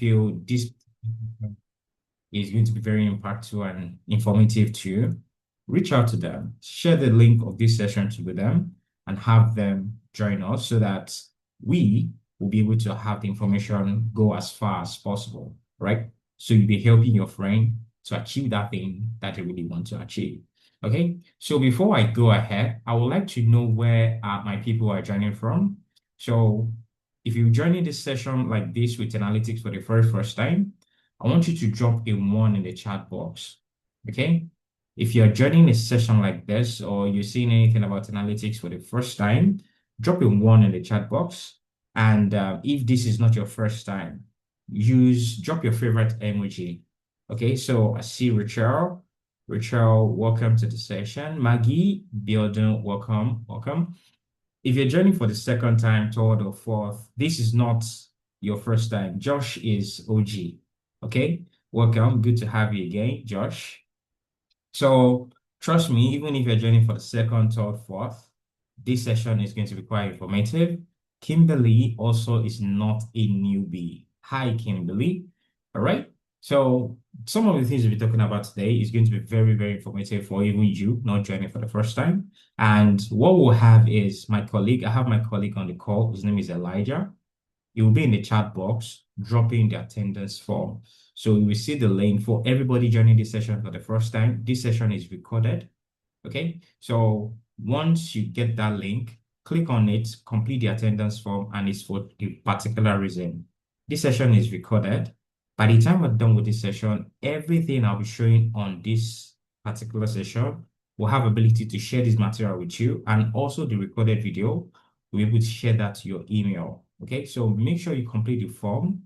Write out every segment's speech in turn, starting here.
feel this is going to be very impactful and informative to you, reach out to them, share the link of this session with them, and have them join us so that we will be able to have the information go as far as possible, right? So you'll be helping your friend to achieve that thing that they really want to achieve. Okay, so before I go ahead, I would like to know where my people are joining from. So if you're joining this session like this with analytics for the very first time, I want you to drop a one in the chat box. Okay. If you're joining a session like this or you're seeing anything about analytics for the first time, drop a one in the chat box. And if this is not your first time, drop your favorite emoji. Okay. So I see Rachel. Rachel, welcome to the session. Maggie, Biodun, welcome. Welcome. If you're joining for the second time, third, or fourth, this is not your first time. Josh is OG. Okay, welcome. Good to have you again, Josh. So trust me, even if you're joining for the second, third, fourth, this session is going to be quite informative. Kimberly also is not a newbie. Hi, Kimberly. All right. So some of the things we'll be talking about today is going to be very, very informative for even you not joining for the first time. And what we'll have is my colleague. I have my colleague on the call. His name is Elijah. It will be in the chat box, dropping the attendance form. So you will see the link for everybody joining this session for the first time. This session is recorded. Okay. So once you get that link, click on it, complete the attendance form, and it's for a particular reason. This session is recorded. By the time we're done with this session, everything I'll be showing on this particular session will have ability to share this material with you, and also the recorded video, we'll be able to share that to your email. Okay, so make sure you complete the form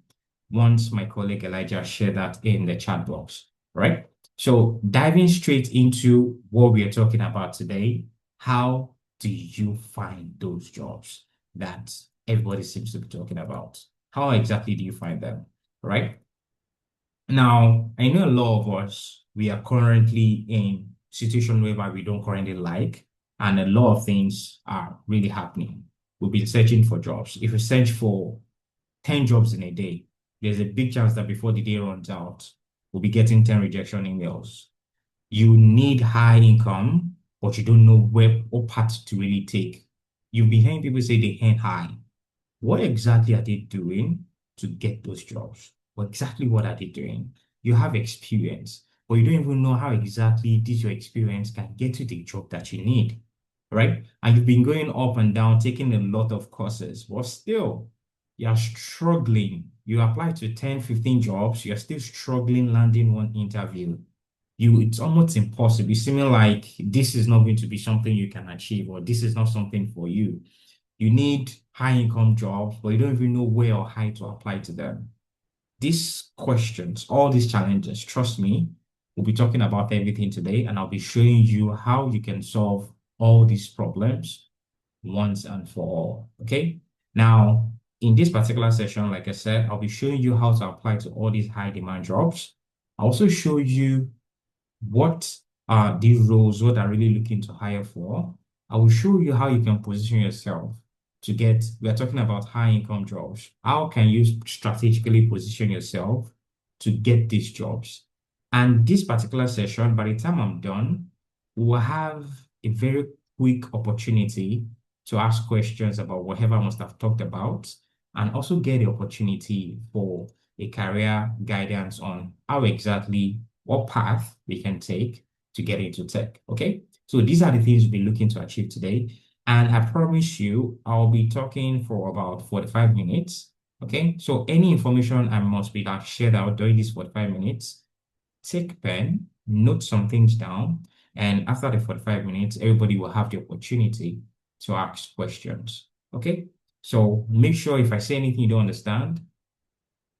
once my colleague Elijah shared that in the chat box, right? So diving straight into what we are talking about today, how do you find those jobs that everybody seems to be talking about? How exactly do you find them, right? Now, I know a lot of us, we are currently in situation whereby we don't currently like, and a lot of things are really happening. We've been searching for jobs. If we search for 10 jobs in a day, there's a big chance that before the day runs out, we'll be getting 10 rejection emails. You need high income, but you don't know what path to really take. You'll be hearing people say they earn high. What exactly are they doing to get those jobs? What are they doing? You have experience, but you don't even know how exactly this your experience can get you the job that you need, right? And you've been going up and down, taking a lot of courses, but still, you're struggling. You apply to 10, 15 jobs, you're still struggling landing one interview. It's almost impossible. It's seeming like this is not going to be something you can achieve, or this is not something for you. You need high income jobs, but you don't even know where or how to apply to them. These questions, all these challenges, trust me, we'll be talking about everything today, and I'll be showing you how you can solve all these problems once and for all. Okay. Now, in this particular session, like I said, I'll be showing you how to apply to all these high demand jobs. I'll also show you what are these roles, what are really looking to hire for. I will show you how you can position yourself to get, we are talking about high income jobs. How can you strategically position yourself to get these jobs? And this particular session, by the time I'm done, we'll have a very quick opportunity to ask questions about whatever I must have talked about, and also get the opportunity for a career guidance on how exactly what path we can take to get into tech. Okay. So these are the things we'll be looking to achieve today. And I promise you, I'll be talking for about 45 minutes. Okay. So any information I must be shared out during these 45 minutes, take pen, note some things down. And after the 45 minutes, everybody will have the opportunity to ask questions. Okay. So make sure if I say anything you don't understand,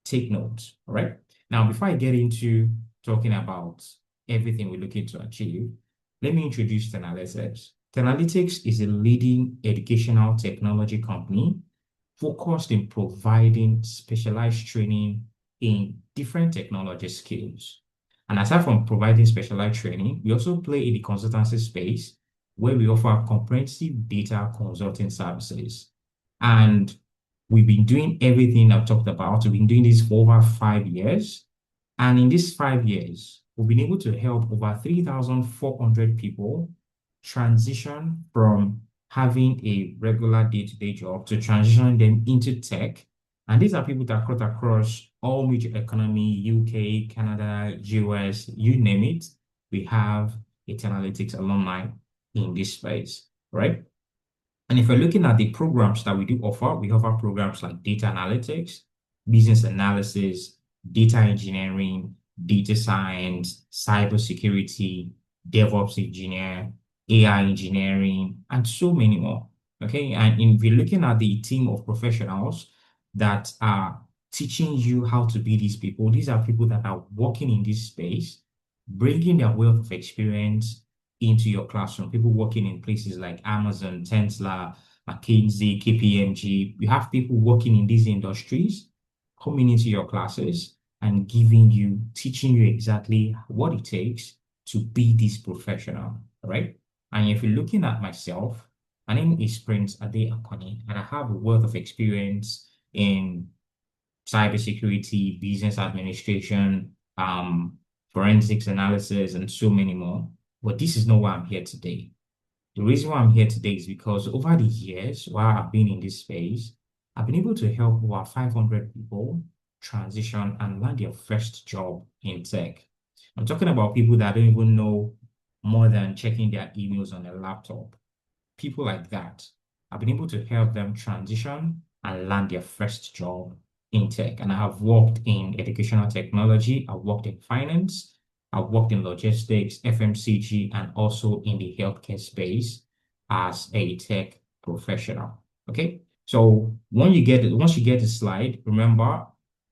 take notes. All right. Now, before I get into talking about everything we're looking to achieve, let me introduce Tenalytics. Tenalytics is a leading educational technology company focused in providing specialized training in different technology skills. And aside from providing specialized training, we also play in the consultancy space where we offer comprehensive data consulting services. And We've been doing everything I've talked about. We've been doing this for over 5 years. And in these 5 years, we've been able to help over 3,400 people transition from having a regular day-to-day job to transitioning them into tech. And these are people that cut across all major economy, UK, Canada, US, you name it. We have a analytics alumni in this space, right? And if we're looking at the programs that we offer programs like data analytics, business analysis, data engineering, data science, cybersecurity, DevOps engineer, AI engineering, and so many more. Okay. And if we're looking at the team of professionals that are teaching you how to be these people, these are people that are working in this space, bringing their wealth of experience into your classroom. People working in places like Amazon, Tesla, McKinsey, KPMG. You have people working in these industries coming into your classes and teaching you exactly what it takes to be this professional, right? And if you're looking at myself, my name is Prince Ade Akoni, and I have a wealth of experience in cybersecurity, business administration, forensics analysis, and so many more. But this is not why I'm here today. The reason why I'm here today is because over the years, while I've been in this space, I've been able to help over 500 people transition and land their first job in tech. I'm talking about people that don't even know more than checking their emails on their laptop. People like that. I've been able to help them transition and land their first job in tech. And I have worked in educational technology, I've worked in finance, I've worked in logistics, FMCG, and also in the healthcare space as a tech professional. Okay. So once you get the slide, remember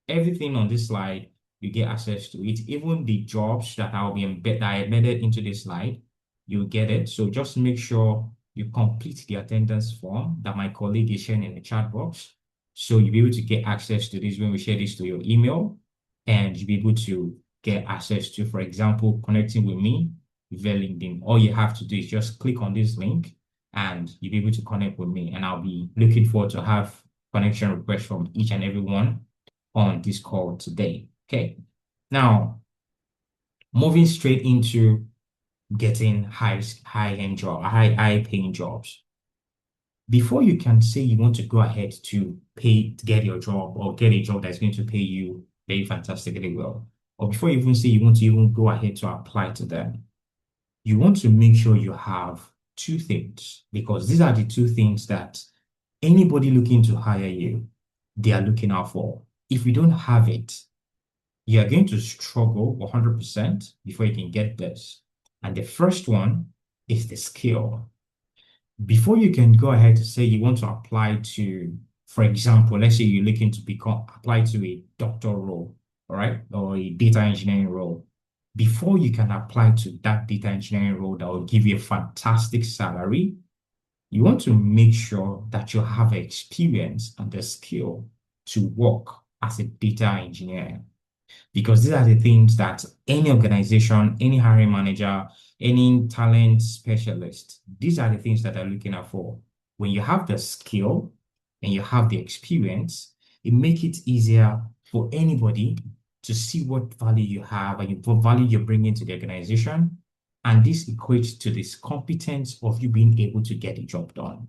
everything on this slide, you get access to it. Even the jobs that that are embedded into this slide, you get it. So just make sure you complete the attendance form that my colleague is sharing in the chat box. So you'll be able to get access to this when we share this to your email, and you'll be able to get access to, for example, connecting with me via LinkedIn. All you have to do is just click on this link and you'll be able to connect with me. And I'll be looking forward to have connection requests from each and every one on this call today. Okay. Now, moving straight into getting high-end job, high-paying jobs. Before you can say you want to go ahead to get your job or get a job that's going to pay you very fantastically well, or before you even say you want to even go ahead to apply to them, you want to make sure you have two things, because these are the two things that anybody looking to hire you, they are looking out for. If you don't have it, you are going to struggle 100% before you can get this. And the first one is the skill. Before you can go ahead to say you want to apply to, for example, let's say you're looking to apply to a doctor role, all right, or a data engineering role. Before you can apply to that data engineering role that will give you a fantastic salary, you want to make sure that you have experience and the skill to work as a data engineer, because these are the things that any organization, any hiring manager, any talent specialist, these are the things that they're looking out for. When you have the skill and you have the experience, it makes it easier for anybody to see what value you have and what value you're bringing to the organization. And this equates to this competence of you being able to get a job done.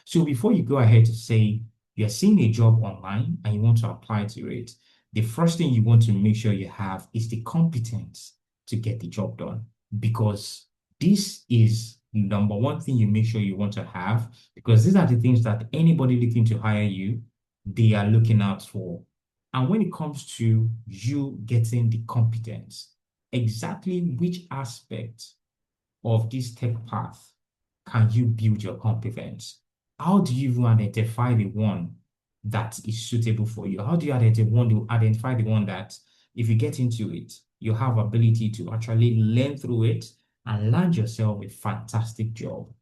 So before you go ahead to say you're seeing a job online and you want to apply to it, the first thing you want to make sure you have is the competence to get the job done, because this is number one thing you make sure you want to have, because these are the things that anybody looking to hire you, they are looking out for. And when it comes to you getting the competence, exactly which aspect of this tech path can you build your competence? How do you even identify the one that is suitable for you? How do you identify the one that if you get into it, you have ability to actually learn through it and land yourself a fantastic job?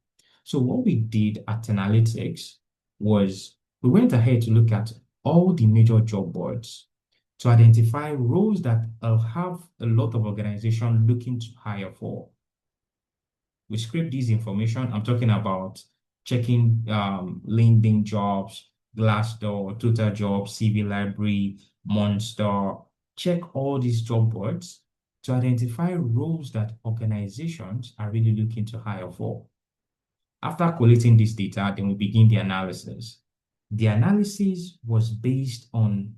So what we did at Analytics was we went ahead to look at all the major job boards to identify roles that have a lot of organizations looking to hire for. We scrape this information. I'm talking about checking LinkedIn jobs, Glassdoor, Total Jobs, CV Library, Monster. Check all these job boards to identify roles that organizations are really looking to hire for. After collating this data, then we begin the analysis. The analysis was based on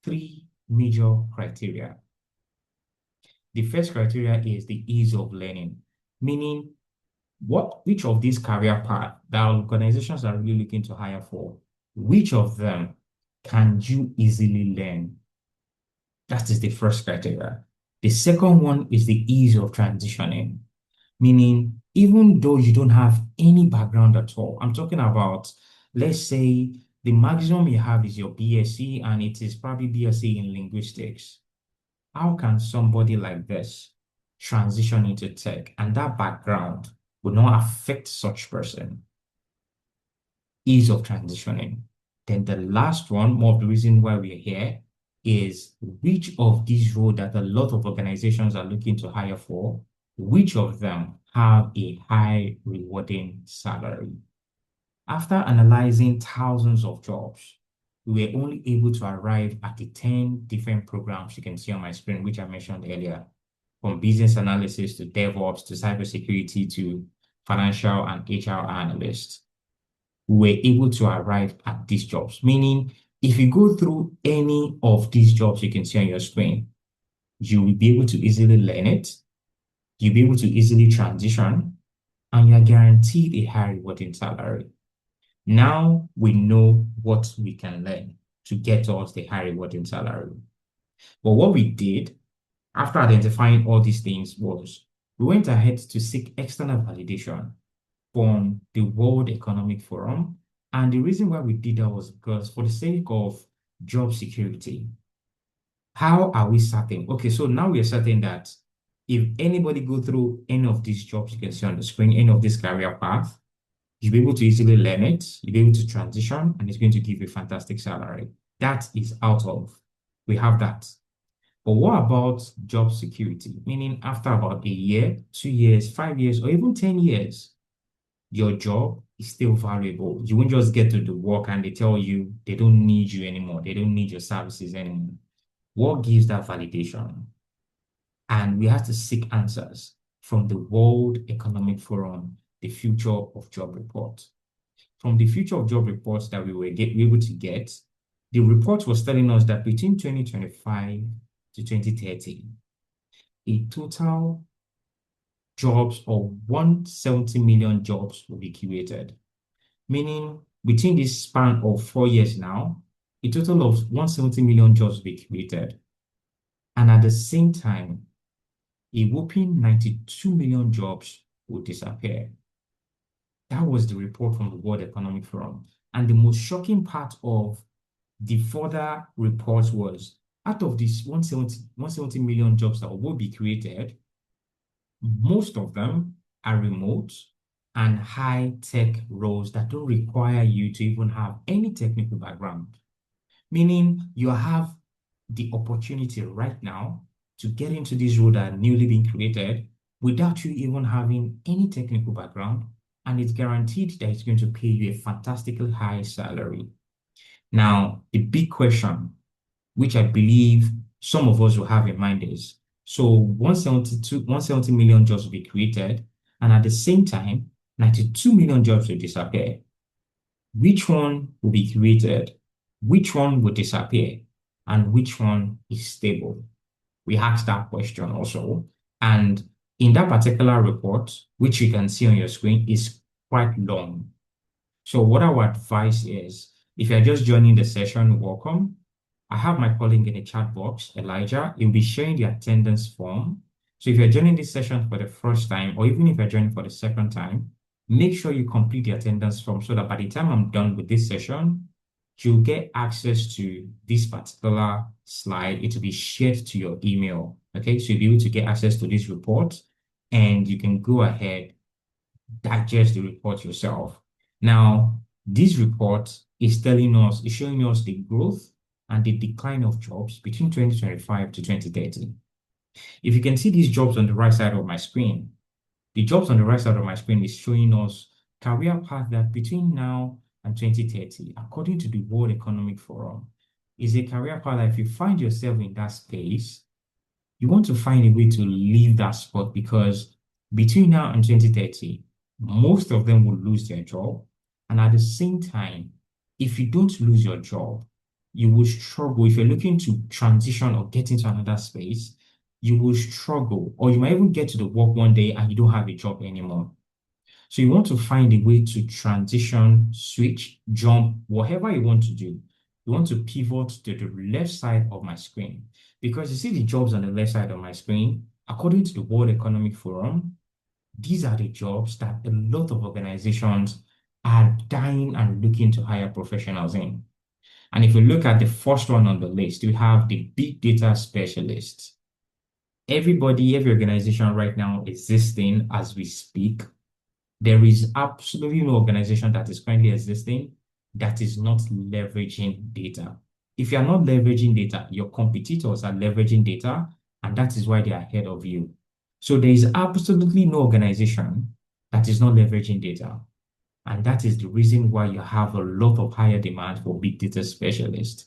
three major criteria. The first criteria is the ease of learning, meaning which of these career paths that organizations are really looking to hire for, which of them can you easily learn? That is the first criteria. The second one is the ease of transitioning, meaning even though you don't have any background at all, I'm talking about, let's say the maximum you have is your BSc and it is probably BSc in linguistics. How can somebody like this transition into tech and that background would not affect such person? Ease of transitioning. Then the last one, more of the reason why we're here, is which of these roles that a lot of organizations are looking to hire for, which of them have a high rewarding salary? After analyzing thousands of jobs, we were only able to arrive at the 10 different programs you can see on my screen, which I mentioned earlier, from business analysis to DevOps to cybersecurity to financial and HR analysts. We were able to arrive at these jobs, meaning if you go through any of these jobs you can see on your screen, you will be able to easily learn it, you'll be able to easily transition, and you're guaranteed a high rewarding salary. Now we know what we can learn to get us the high rewarding salary. But what we did after identifying all these things was we went ahead to seek external validation from the World Economic Forum. And the reason why we did that was because for the sake of job security, how are we certain? Okay, so now we are certain that if anybody go through any of these jobs you can see on the screen, any of this career path, you'll be able to easily learn it, you'll be able to transition, and it's going to give you a fantastic salary. That is out of, we have that. But what about job security? Meaning after about a year, 2 years, 5 years, or even 10 years, your job is still valuable. You won't just get to the work and they tell you they don't need you anymore. They don't need your services anymore. What gives that validation? And we have to seek answers from the World Economic Forum, the Future of Job Report. From the Future of Job Reports that we were able to get, the report was telling us that between 2025 to 2030, a total jobs of 170 million jobs will be created. Meaning between this span of 4 years now, a total of 170 million jobs will be created. And at the same time, a whopping 92 million jobs will disappear. That was the report from the World Economic Forum. And the most shocking part of the further reports was out of these 170 million jobs that will be created, most of them are remote and high-tech roles that don't require you to even have any technical background. Meaning you have the opportunity right now to get into this role that are newly being created without you even having any technical background, and it's guaranteed that it's going to pay you a fantastically high salary. Now, the big question, which I believe some of us will have in mind is, so 170 million jobs will be created, and at the same time, 92 million jobs will disappear. Which one will be created? Which one will disappear? And which one is stable? We asked that question also. And in that particular report, which you can see on your screen, is quite long. So what I would advise is, if you're just joining the session, welcome. I have my colleague in the chat box, Elijah. He'll be sharing the attendance form. So if you're joining this session for the first time, or even if you're joining for the second time, make sure you complete the attendance form so that by the time I'm done with this session, you'll get access to this particular slide. It will be shared to your email. Okay, so you'll be able to get access to this report and you can go ahead, digest the report yourself. Now, this report is telling us, is showing us the growth and the decline of jobs between 2025 to 2030. If you can see these jobs on the right side of my screen, the jobs on the right side of my screen is showing us career path that between now and 2030, according to the World Economic Forum, is a career path that if you find yourself in that space, you want to find a way to leave that spot because between now and 2030, most of them will lose their job. And at the same time, if you don't lose your job, you will struggle. If you're looking to transition or get into another space, you will struggle, or you might even get to the work one day and you don't have a job anymore. So you want to find a way to transition, switch, jump, whatever you want to do. You want to pivot to the left side of my screen because you see the jobs on the left side of my screen, according to the World Economic Forum, these are the jobs that a lot of organizations are dying and looking to hire professionals in. And if you look at the first one on the list, we have the big data specialists. Everybody, every organization right now existing as we speak, there is absolutely no organization that is currently existing that is not leveraging data. If you are not leveraging data, your competitors are leveraging data, and that is why they are ahead of you. So there is absolutely no organization that is not leveraging data. And that is the reason why you have a lot of higher demand for big data specialists.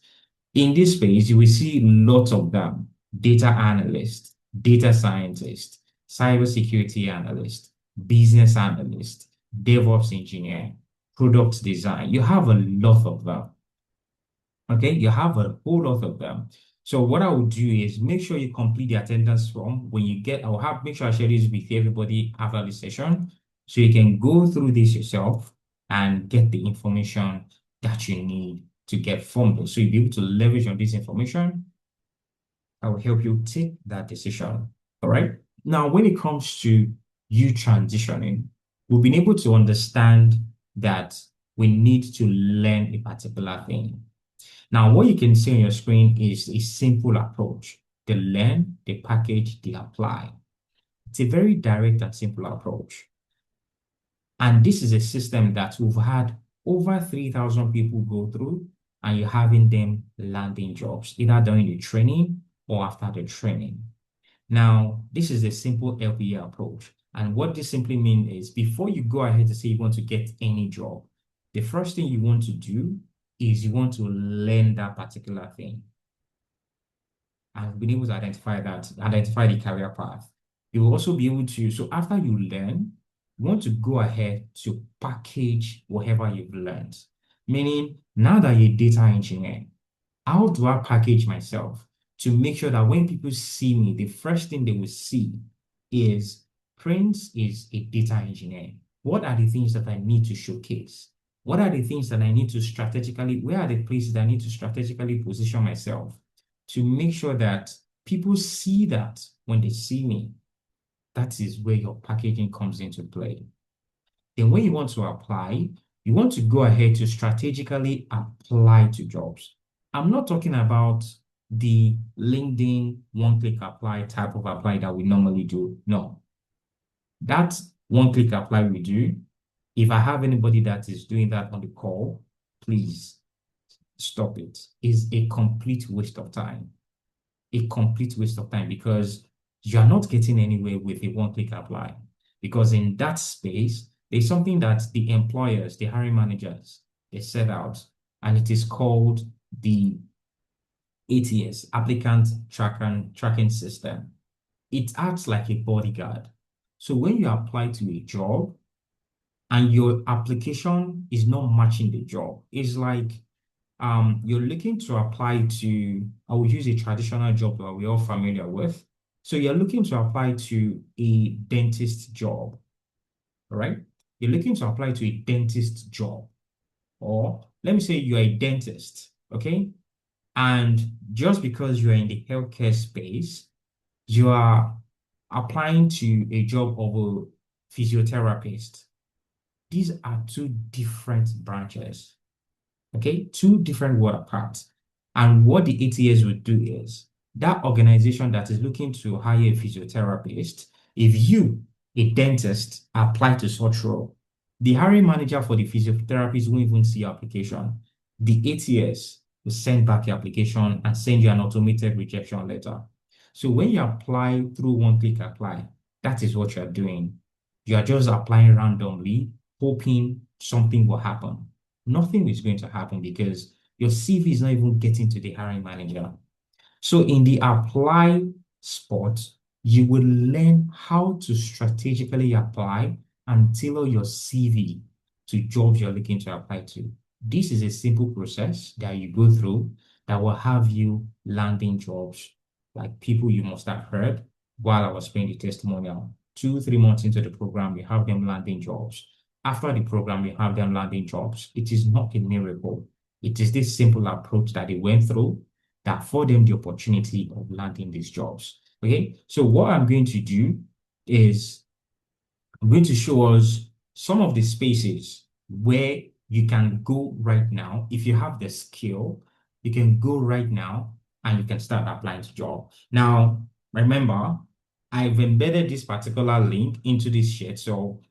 In this space, you will see lots of them: data analyst, data scientist, cybersecurity analyst, business analyst, DevOps engineer, product design. You have a lot of them. Okay, you have a whole lot of them. So what I will do is make sure you complete the attendance form. When you get, I'll have make sure I share this with everybody after the session, so you can go through this yourself and get the information that you need to get formed. So you'll be able to leverage on this information. I will help you take that decision. All right. Now, when it comes to you transitioning, we've been able to understand that we need to learn a particular thing. Now, what you can see on your screen is a simple approach. They learn, they package, they apply. It's a very direct and simple approach. And this is a system that we've had over 3,000 people go through, and you're having them landing jobs, either during the training or after the training. Now, this is a simple LPA approach. And what this simply means is before you go ahead to say you want to get any job, the first thing you want to do is you want to learn that particular thing. I've been able to identify the career path. You will also be able to, so after you learn, you want to go ahead to package whatever you've learned. Meaning, now that you're a data engineer, how do I package myself to make sure that when people see me, the first thing they will see is Prince is a data engineer. What are the things that I need to showcase? What are the things that I need to strategically, where are the places that I need to strategically position myself to make sure that people see that when they see me? That is where your packaging comes into play. Then when you want to apply, you want to go ahead to strategically apply to jobs. I'm not talking about the LinkedIn one-click apply type of apply that we normally do. No. That one-click apply we do, if I have anybody that is doing that on the call, please stop it. It's a complete waste of time. A complete waste of time because you're not getting anywhere with a one-click apply. Because in that space, there's something that the employers, the hiring managers, they set out, and it is called the ATS, Applicant Tracking System. It acts like a bodyguard. So when you apply to a job and your application is not matching the job, it's like you're looking to apply to, I will use a traditional job that we're all familiar with. So you're looking to apply to a dentist job, right? You're looking to apply to a dentist job, or let me say you're a dentist, okay? And just because you're in the healthcare space, you are applying to a job of a physiotherapist. These are two different branches. Okay, two different world apart. And what the ATS would do is that organization that is looking to hire a physiotherapist, if you, a dentist, apply to such role, the hiring manager for the physiotherapist won't even see your application. The ATS will send back your application and send you an automated rejection letter. So when you apply through one-click apply, that is what you're doing. You are just applying randomly, hoping something will happen. nothing is going to happen because your CV is not even getting to the hiring manager. So in the apply spot, you will learn how to strategically apply and tailor your CV to jobs you're looking to apply to. This is a simple process that you go through that will have you landing jobs like people you must have heard while I was paying the testimonial. 2, 3 months into the program, you have them landing jobs. After the program, you have them landing jobs. It is not a miracle. It is this simple approach that they went through that afford them the opportunity of landing these jobs. Okay, so what I'm going to do is I'm going to show us some of the spaces where you can go right now. If you have the skill, you can go right now and you can start applying to job. Now, remember, I've embedded this particular link into this sheet. So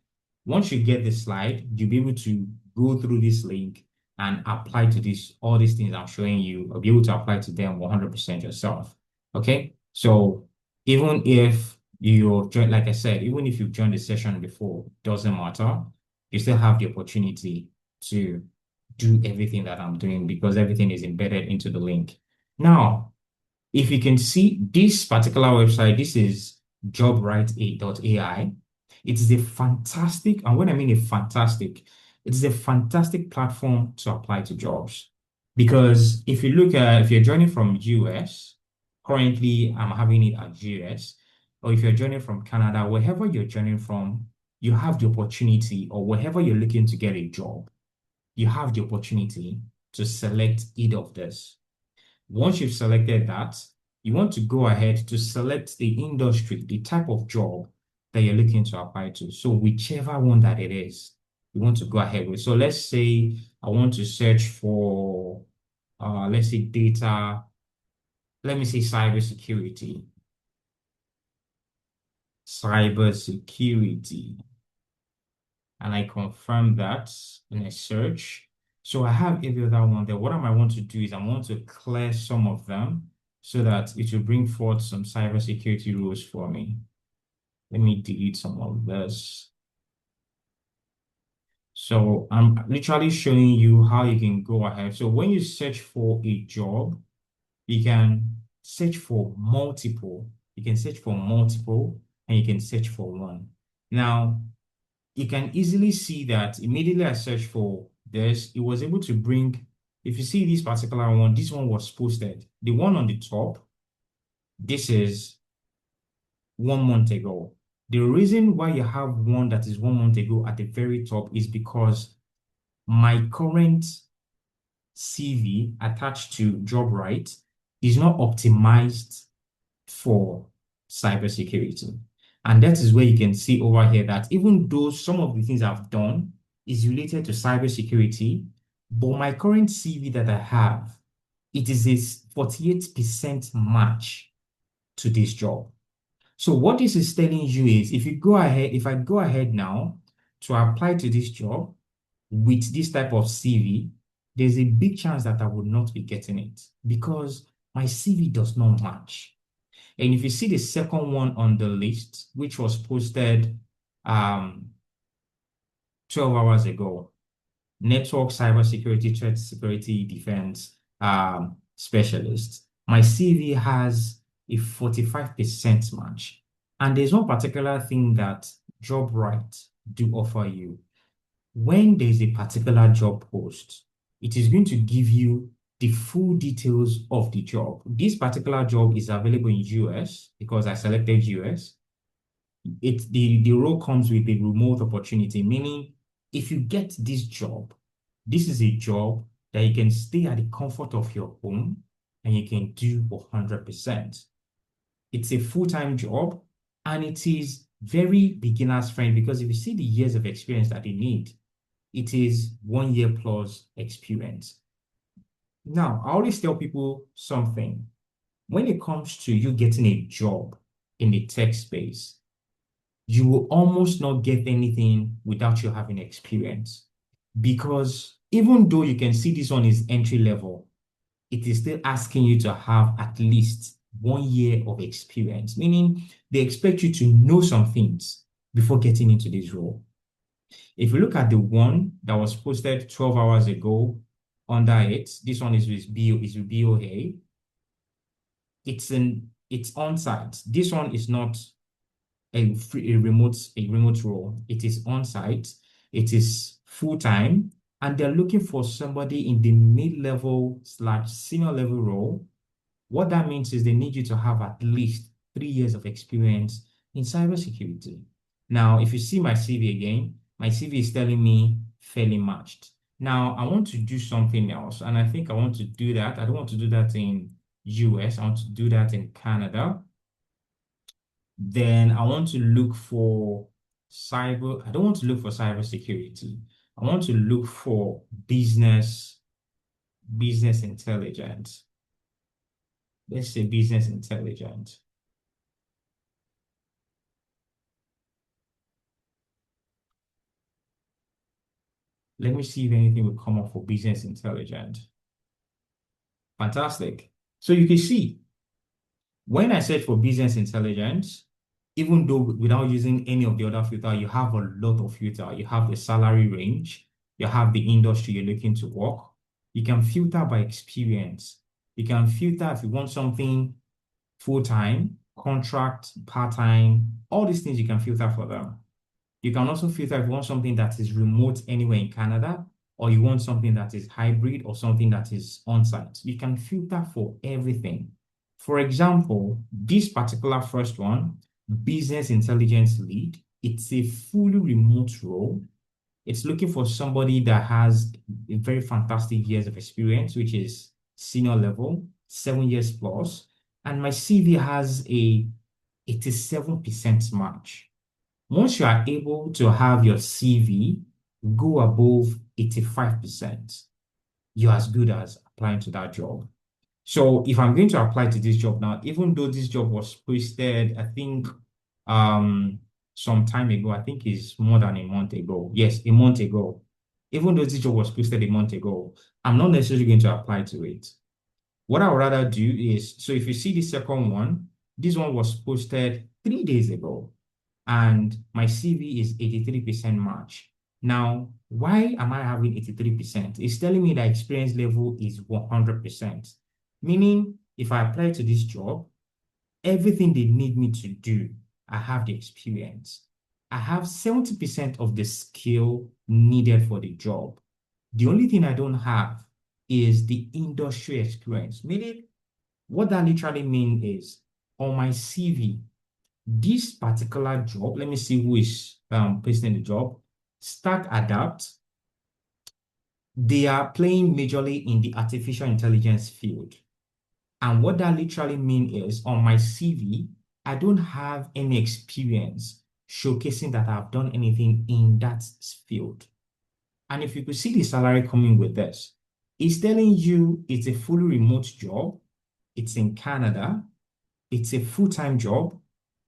once you get the slide, you'll be able to go through this link and apply to this, all these things I'm showing you, or be able to apply to them 100% yourself. Okay. So even if you've joined, like I said, even if you've joined the session before, doesn't matter. You still have the opportunity to do everything that I'm doing because everything is embedded into the link. Now, if you can see this particular website, this is jobright.ai. It is a fantastic, and when I mean a fantastic, it is a fantastic platform to apply to jobs. Because if you look at, if you're joining from US, currently I'm having it at US, or if you're joining from Canada, wherever you're joining from, you have the opportunity, or wherever you're looking to get a job, you have the opportunity to select either of this. Once you've selected that, you want to go ahead to select the industry, the type of job that you're looking to apply to. So whichever one that it is, you want to go ahead with. So let's say I want to search for, let's say data, let me say cybersecurity. Cybersecurity. And I confirm that in a search. So I have every other one there. What I might want to do is I want to clear some of them so that it will bring forth some cybersecurity rules for me. Let me delete some of this. So I'm literally showing you how you can go ahead. So when you search for a job, you can search for multiple. You can search for multiple and you can search for one. Now, you can easily see that immediately I searched for this, it was able to bring, if you see this particular one, this one was posted. The one on the top, this is 1 month ago. The reason why you have one that is 1 month ago at the very top is because my current CV attached to JobRight is not optimized for cybersecurity. And that is where you can see over here that even though some of the things I've done is related to cybersecurity, but my current CV that I have, it is a 48% match to this job. So what this is telling you is if you go ahead, if I go ahead now to apply to this job with this type of CV, there's a big chance that I would not be getting it because my CV does not match. And if you see the second one on the list, which was posted 12 hours ago, network cybersecurity, threat security defense specialist, my CV has a 45% match. And there's one particular thing that JobRight do offer you. When there's a particular job post, it is going to give you the full details of the job. This particular job is available in US because I selected US. The role comes with a remote opportunity, meaning if you get this job, this is a job that you can stay at the comfort of your home and you can do 100%. It's a full-time job and it is very beginner's friendly because if you see the years of experience that they need, it is 1 year plus experience. Now, I always tell people something. When it comes to you getting a job in the tech space, you will almost not get anything without you having experience. Because even though you can see this one is entry level, it is still asking you to have at least 1 year of experience, meaning they expect you to know some things before getting into this role. If you look at the one that was posted 12 hours ago under it, this one is with BOA. It's on site. This one is not a remote role. It is on site. It is full time, and they're looking for somebody in the mid-level slash senior level role. What that means is they need you to have at least 3 years of experience in cybersecurity. Now, if you see my CV again, my CV is telling me fairly matched. Now, I want to do something else, and I think I want to do that. I don't want to do that in US. I want to do that in Canada. Then I want to look for cyber. I don't want to look for cybersecurity. I want to look for business intelligence. Let's say business intelligence. Let me see if anything will come up for business intelligence. Fantastic. So you can see when I search for business intelligence, even though without using any of the other filter, you have a lot of filter. You have the salary range, you have the industry you're looking to work. You can filter by experience. You can filter if you want something full-time, contract, part-time, all these things you can filter for them. You can also filter if you want something that is remote anywhere in Canada, or you want something that is hybrid or something that is on-site. You can filter for everything. For example, this particular first one, business intelligence lead, it's a fully remote role. It's looking for somebody that has a very fantastic years of experience, which is senior level, 7 years plus. And my CV has a 87% match. Once you are able to have your CV go above 85%, you're as good as applying to that job. So if I'm going to apply to this job now, even though this job was posted, I think some time ago, I think it's more than a month ago. Yes, a month ago. Even though this job was posted a month ago, I'm not necessarily going to apply to it. What I would rather do is, so if you see the second one, this one was posted 3 days ago and my CV is 83% match. Now, why am I having 83%? It's telling me that experience level is 100%. Meaning, if I apply to this job, everything they need me to do, I have the experience. I have 70% of the skill needed for the job. The only thing I don't have is the industry experience. Meaning, what that literally means is on my CV, this particular job, let me see who is posting the job, Stack Adapt, they are playing majorly in the artificial intelligence field. And what that literally means is on my CV, I don't have any experience showcasing that I've done anything in that field. And if you could see the salary coming with this, it's telling you it's a fully remote job, it's in Canada, it's a full-time job,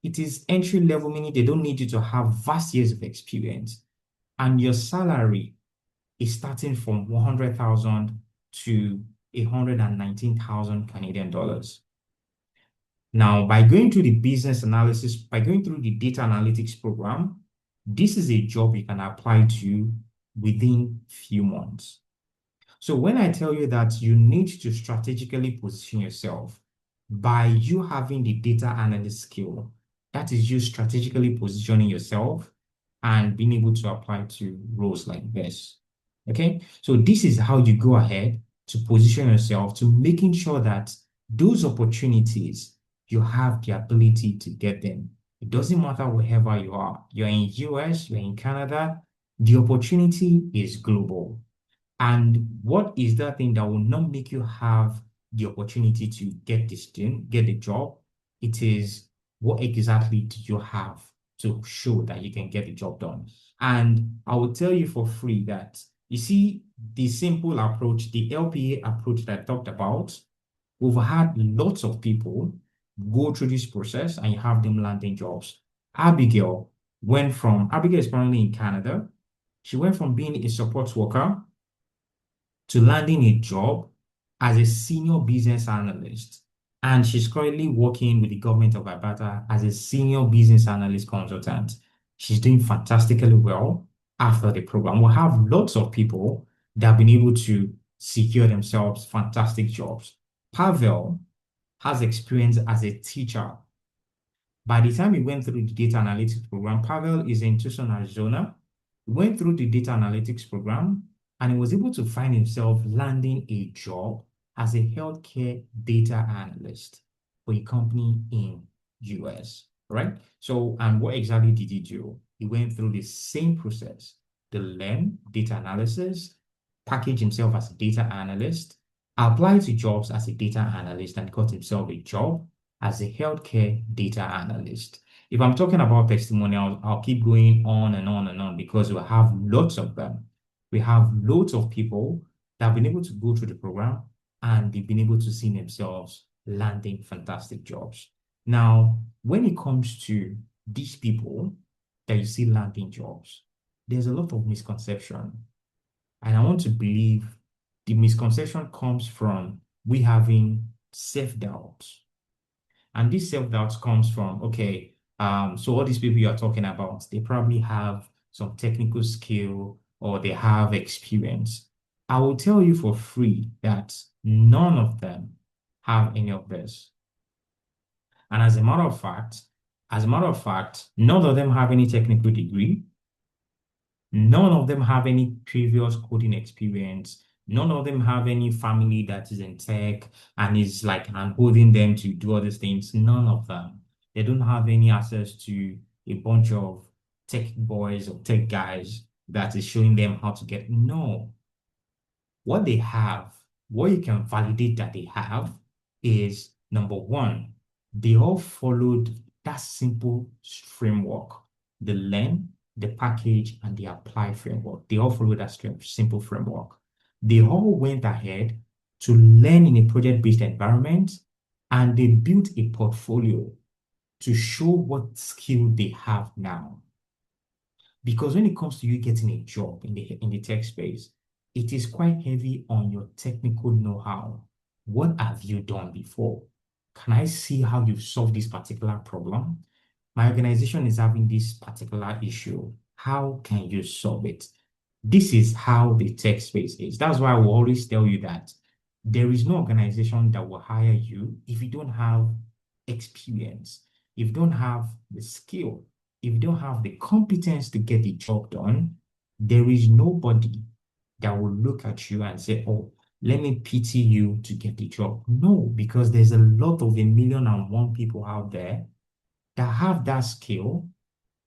it is entry level, meaning they don't need you to have vast years of experience. And your salary is starting from 100,000 to 119,000 Canadian dollars. Now, by going through the business analysis, by going through the data analytics program, this is a job you can apply to within few months. So when I tell you that you need to strategically position yourself by you having the data analyst skill, that is you strategically positioning yourself and being able to apply to roles like this. Okay, so this is how you go ahead to position yourself to making sure that those opportunities, you have the ability to get them. It doesn't matter wherever you are. You're in US, you're in Canada, the opportunity is global. And what is that thing that will not make you have the opportunity to get this thing, get the job? It is what exactly do you have to show that you can get the job done? And I will tell you for free that you see the simple approach, the LPA approach that I talked about, we've had lots of people go through this process and you have them landing jobs. Abigail is currently in Canada. She went from being a support worker to landing a job as a senior business analyst. And she's currently working with the government of Alberta as a senior business analyst consultant. She's doing fantastically well. after the program. We'll have lots of people that have been able to secure themselves fantastic jobs. Pavel has experience as a teacher. By the time he went through the data analytics program, Pavel is in Tucson, Arizona. He went through the data analytics program and he was able to find himself landing a job as a healthcare data analyst for a company in US, right? So, and what exactly did he do? He went through the same process to learn data analysis, package himself as a data analyst, apply to jobs as a data analyst, and got himself a job as a healthcare data analyst. If I'm talking about testimonials, I'll keep going on and on and on because we have lots of them. We have loads of people that have been able to go through the program and they've been able to see themselves landing fantastic jobs. Now, when it comes to these people that you see landing jobs, there's a lot of misconception. And I want to believe the misconception comes from we having self-doubt. And this self-doubt comes from, okay, so all these people you're talking about, they probably have some technical skill or they have experience. I will tell you for free that none of them have any of this. And as a matter of fact, none of them have any technical degree. None of them have any previous coding experience. None of them have any family that is in tech and is like holding them to do all these things. None of them. They don't have any access to a bunch of tech boys or tech guys that is showing them how to get. No, what they have, what you can validate that they have is number one, they all followed that simple framework, the learn, the package, and the apply framework. They all followed that simple framework. They all went ahead to learn in a project-based environment and they built a portfolio to show what skill they have now. Because when it comes to you getting a job in the tech space, it is quite heavy on your technical know-how. What have you done before? Can I see how you've solved this particular problem? My organization is having this particular issue. How can you solve it? This is how the tech space is. That's why I will always tell you that there is no organization that will hire you if you don't have experience, if you don't have the skill, if you don't have the competence to get the job done. There is nobody that will look at you and say, oh, let me pity you to get the job. No, because there's a lot of 1,000,001 people out there that have that skill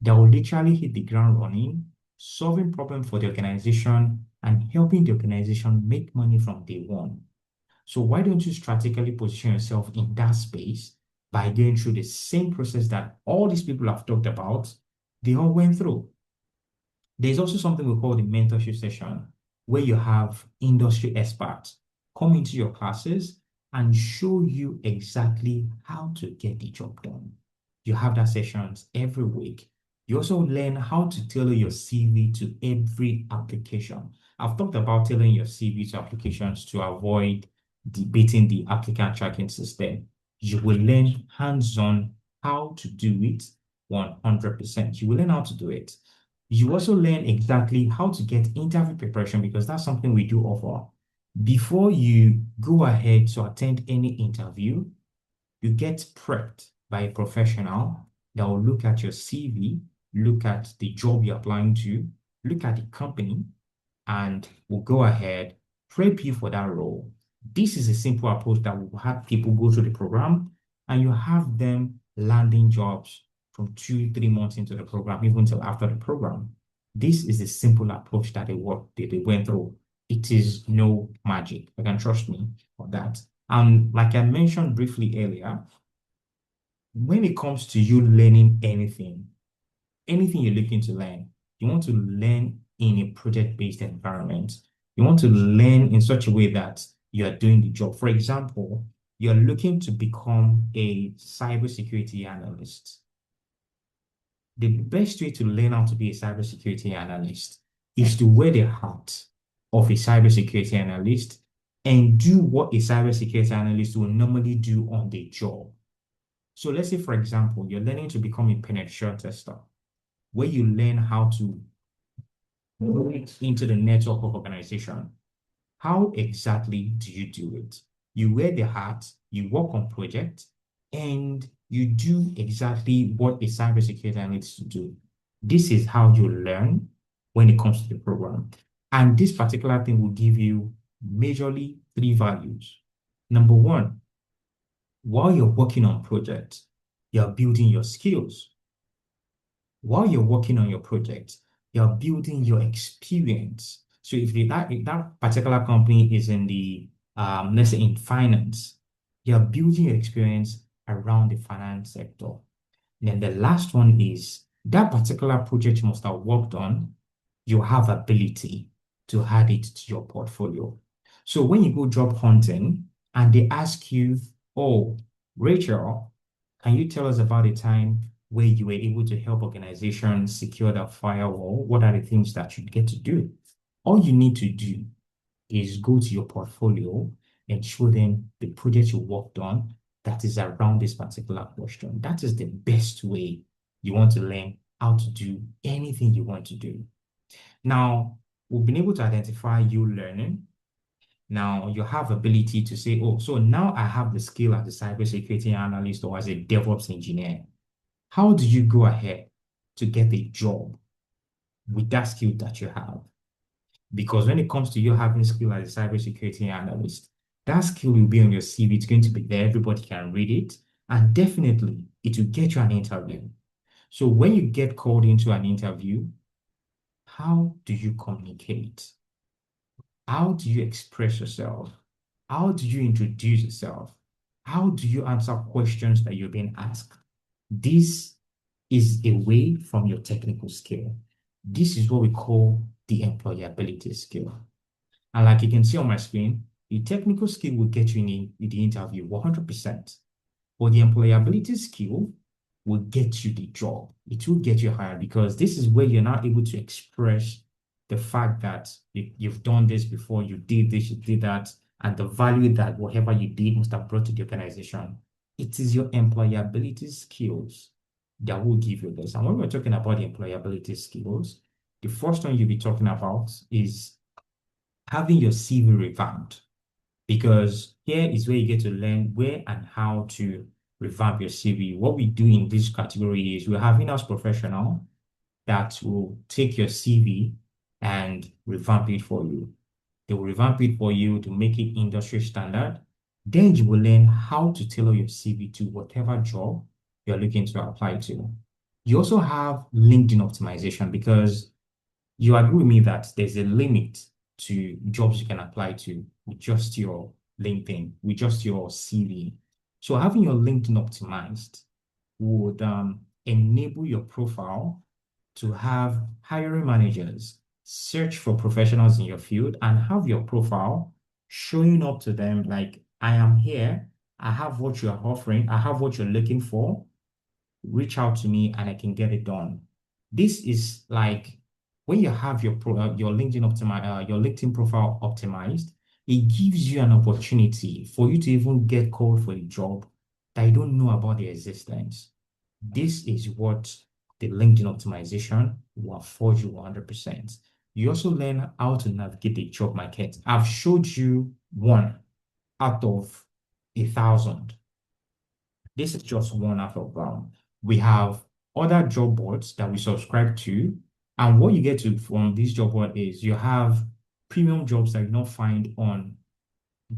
that will literally hit the ground running, solving problems for the organization and helping the organization make money from day one. So why don't you strategically position yourself in that space by going through the same process that all these people have talked about, they all went through? There's also something we call the mentorship session, where you have industry experts come into your classes and show you exactly how to get the job done. You have that sessions every week. You also learn how to tailor your CV to every application. I've talked about tailoring your CV to applications to avoid debating the applicant tracking system. You will learn hands-on how to do it 100%. You will learn how to do it. You also learn exactly how to get interview preparation because that's something we do offer. Before you go ahead to attend any interview, you get prepped by a professional that will look at your CV, look at the job you're applying to, look at the company, and will go ahead, prep you for that role. This is a simple approach that will have people go through the program and you have them landing jobs from 2, 3 months into the program, even until after the program. This is a simple approach that they went through. It is no magic. You can trust me on that. And like I mentioned briefly earlier, when it comes to you learning anything you're looking to learn, you want to learn in a project-based environment. You want to learn in such a way that you are doing the job. For example, you're looking to become a cybersecurity analyst. The best way to learn how to be a cybersecurity analyst is to wear the hat of a cybersecurity analyst and do what a cybersecurity analyst will normally do on the job. So let's say, for example, you're learning to become a penetration tester, where you learn how to into the network of organization. How exactly do you do it? You wear the hat, you work on projects, and you do exactly what a cybersecurity analyst to do. This is how you learn when it comes to the program. And this particular thing will give you majorly three values. Number one, while you're working on projects, you're building your skills. While you're working on your project, you're building your experience. So if that particular company is in the let's say in finance, you're building your experience around the finance sector. Then the last one is that particular project you must have worked on, you have ability to add it to your portfolio. So when you go job hunting and they ask you, oh, Rachel, can you tell us about a time where you were able to help organizations secure that firewall? What are the things that you get to do? All you need to do is go to your portfolio and show them the project you worked on that is around this particular question. That is the best way you want to learn how to do anything you want to do. Now, we've been able to identify you learning. Now you have ability to say, oh, so now I have the skill as a cybersecurity analyst or as a DevOps engineer. How do you go ahead to get a job with that skill that you have? Because when it comes to you having skill as a cybersecurity analyst, that skill will be on your CV. It's going to be there. Everybody can read it. And definitely, it will get you an interview. So when you get called into an interview, how do you communicate? How do you express yourself? How do you introduce yourself? How do you answer questions that you're being asked? This is away from your technical skill. This is what we call the employability skill. And like you can see on my screen, the technical skill will get you in the interview 100%. But the employability skill will get you the job. It will get you hired because this is where you're now able to express the fact that you've done this before, you did this, you did that, and the value that whatever you did must have brought to the organization. It is your employability skills that will give you this. And when we're talking about the employability skills, the first one you'll be talking about is having your CV revamped, because here is where you get to learn where and how to revamp your CV. What we do in this category is we have in-house professional that will take your CV and revamp it for you. They will revamp it for you to make it industry standard. Then you will learn how to tailor your CV to whatever job you're looking to apply to. You also have LinkedIn optimization because you agree with me that there's a limit to jobs you can apply to with just your LinkedIn, with just your CV. So having your LinkedIn optimized would enable your profile to have hiring managers search for professionals in your field and have your profile showing up to them like, I am here, I have what you're offering, I have what you're looking for, reach out to me and I can get it done. This is like when you have your your LinkedIn profile optimized, it gives you an opportunity for you to even get called for a job that you don't know about their existence. This is what the LinkedIn optimization will afford you 100%. You also learn how to navigate the job market. I've showed you one out of 1,000. This is just one out of we have other job boards that we subscribe to. And what you get to from this job board is you have premium jobs that you don't find on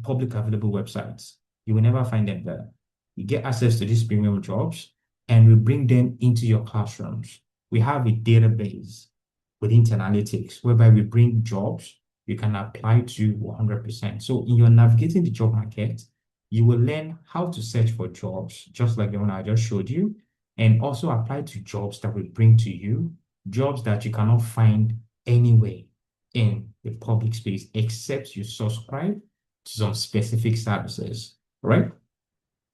public available websites. You will never find them there. You get access to these premium jobs and we bring them into your classrooms. We have a database with analytics whereby we bring jobs you can apply to 100%. So in your navigating the job market, you will learn how to search for jobs, just like the one I just showed you, and also apply to jobs that will bring to you jobs that you cannot find anywhere in the public space except you subscribe to some specific services, right?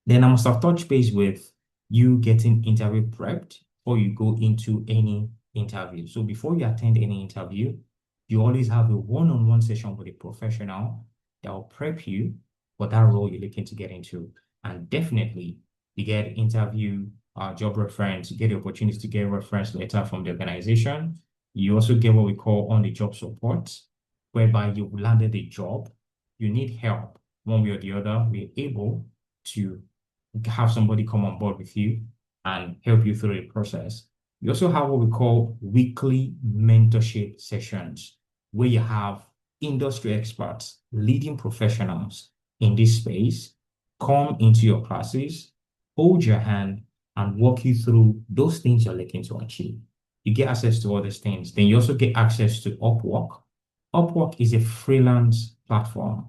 Then I must have touched base with you getting interview prepped before you go into any interview. So before you attend any interview, you always have a one-on-one session with a professional that will prep you for that role you're looking to get into. And definitely you get interview, job reference, you get the opportunity to get a reference letter from the organization. You also get what we call on-the-job support, whereby you've landed a job, you need help one way or the other. We're able to have somebody come on board with you and help you through the process. We also have what we call weekly mentorship sessions, where you have industry experts, leading professionals in this space come into your classes, hold your hand, and walk you through those things you're looking to achieve. You get access to all these things. Then you also get access to Upwork. Upwork is a freelance platform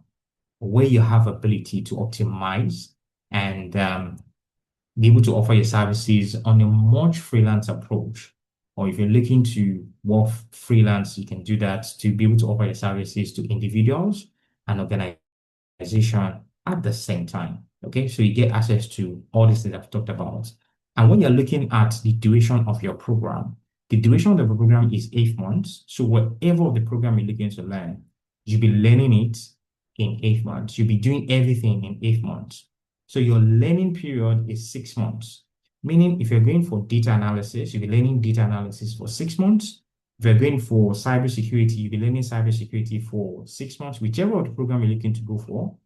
where you have ability to optimize and be able to offer your services on a much freelance approach. Or if you're looking to work freelance, you can do that to be able to offer your services to individuals and organization at the same time. Okay, so you get access to all these things I've talked about. And when you're looking at the duration of your program, the duration of the program is 8 months. So whatever of the program you're looking to learn, you'll be learning it in 8 months. You'll be doing everything in 8 months. So your learning period is 6 months. Meaning if you're going for data analysis, you'll be learning data analysis for 6 months. If you're going for cybersecurity, you'll be learning cybersecurity for 6 months. Whichever of the program you're looking to go for,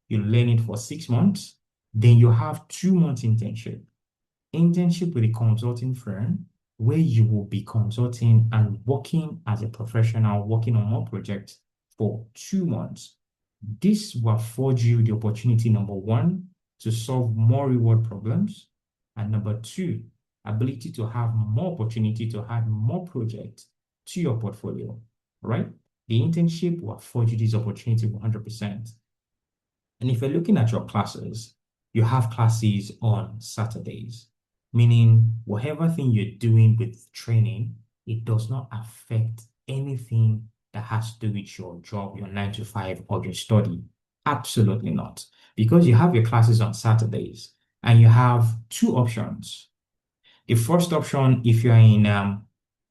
you learn it for 6 months. Then you have 2 months internship. Internship with a consulting firm where you will be consulting and working as a professional, working on more projects for 2 months. This will afford you the opportunity, number one, to solve more reward problems, and number two, ability to have more opportunity to add more projects to your portfolio, right? The internship will afford you this opportunity 100%. And if you're looking at your classes, you have classes on Saturdays, meaning whatever thing you're doing with training, it does not affect anything that has to do with your job, your 9 to 5, or your study. Absolutely not. Because you have your classes on Saturdays and you have two options. The first option, if you're in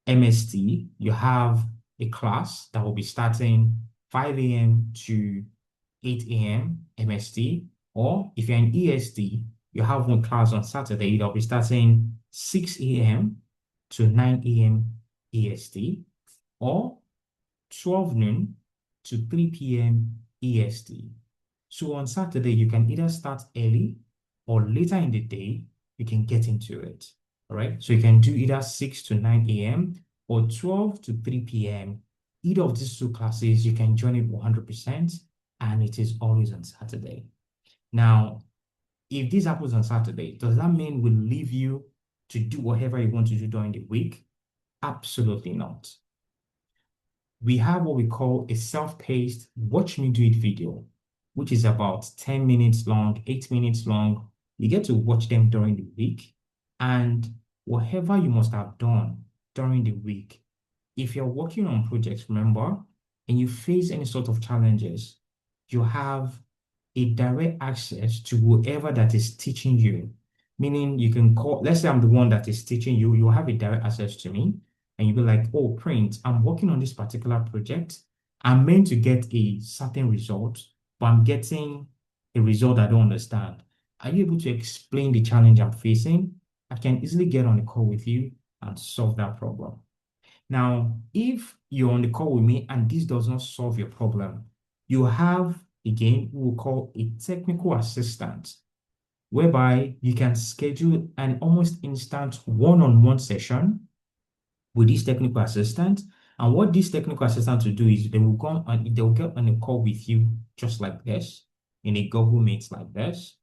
MST, you have a class that will be starting 5 a.m. to 8 a.m. MST, or if you're in EST, you have one class on Saturday that'll be starting 6 a.m. to 9 a.m. EST, or 12 noon to 3 p.m. EST. So on Saturday, you can either start early or later in the day, you can get into it. All right. So you can do either 6 to 9 a.m. or 12 to 3 p.m. Either of these two classes, you can join it 100%, and it is always on Saturday. Now, if this happens on Saturday, does that mean we'll leave you to do whatever you want to do during the week? Absolutely not. We have what we call a self-paced watch me do it video, which is about 10 minutes long, 8 minutes long. You get to watch them during the week, and whatever you must have done during the week, if you're working on projects, remember, and you face any sort of challenges, you have a direct access to whoever that is teaching you. Meaning you can call, let's say I'm the one that is teaching you, you have a direct access to me, and you'll be like, oh, Print, I'm working on this particular project. I'm meant to get a certain result, but I'm getting a result I don't understand. Are you able to explain the challenge I'm facing? I can easily get on a call with you and solve that problem. Now, if you're on the call with me and this does not solve your problem, you have, again, what we'll call a technical assistant, whereby you can schedule an almost instant one-on-one session with this technical assistant. And what this technical assistant will do is they will go and they will get on a call with you just like this, in a Google Meet like this.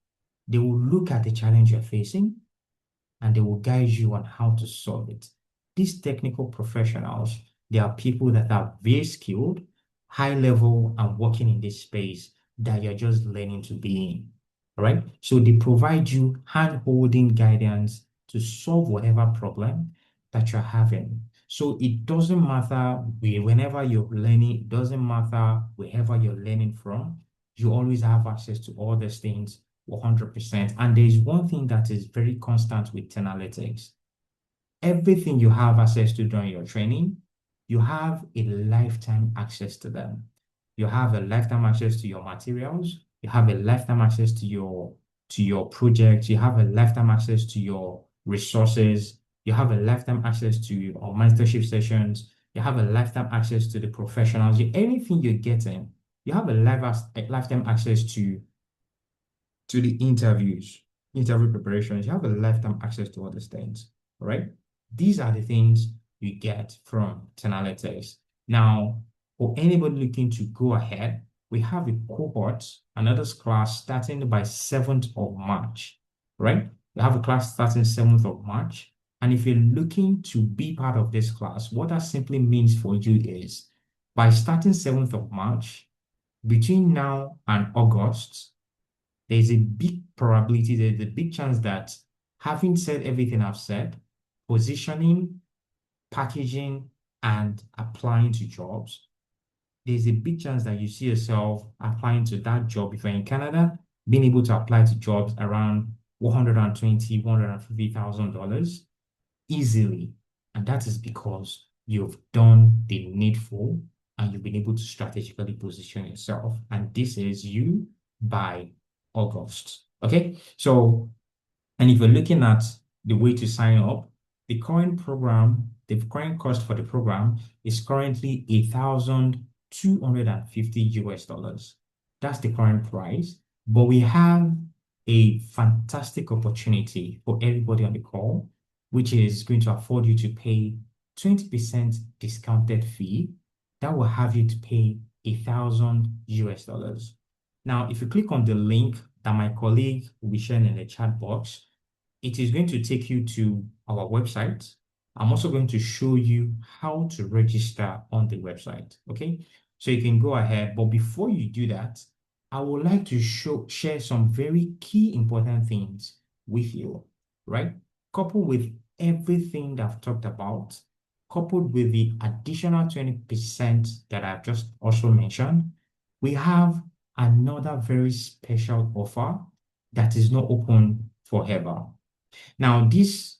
They will look at the challenge you're facing and they will guide you on how to solve it. These technical professionals, they are people that are very skilled, high level, and working in this space that you're just learning to be in. All right. So they provide you hand-holding guidance to solve whatever problem that you're having. So it doesn't matter whenever you're learning, it doesn't matter wherever you're learning from, you always have access to all these things 100%. And there's one thing that is very constant with Tenalytics. Everything you have access to during your training, you have a lifetime access to them. You have a lifetime access to your materials. You have a lifetime access to your project. You have a lifetime access to your resources. You have a lifetime access to your mentorship sessions. You have a lifetime access to the professionals. Anything you're getting, you have a lifetime access to the interviews, interview preparations. You have a lifetime access to all these things, right? These are the things you get from Tenalytics. Now, for anybody looking to go ahead, we have a cohort, another class starting by 7th of March, right? We have a class starting 7th of March. And if you're looking to be part of this class, what that simply means for you is by starting 7th of March, between now and August, there's a big probability, there's a big chance that having said everything I've said, positioning, packaging, and applying to jobs, there's a big chance that you see yourself applying to that job if you're in Canada, being able to apply to jobs around $120,000, $150,000 easily. And that is because you've done the needful and you've been able to strategically position yourself. And this is you by August. Okay. So, and if you're looking at the way to sign up, the current program, the current cost for the program is currently 1,250 US dollars. That's the current price. But we have a fantastic opportunity for everybody on the call, which is going to afford you to pay 20% discounted fee. That will have you to pay 1,000 US dollars. Now, if you click on the link that my colleague will be sharing in the chat box, it is going to take you to our website. I'm also going to show you how to register on the website. Okay, so you can go ahead, but before you do that, I would like to share some very key important things with you, right? Coupled with everything that I've talked about, coupled with the additional 20% that I've just also mentioned, we have another very special offer that is not open forever. Now, this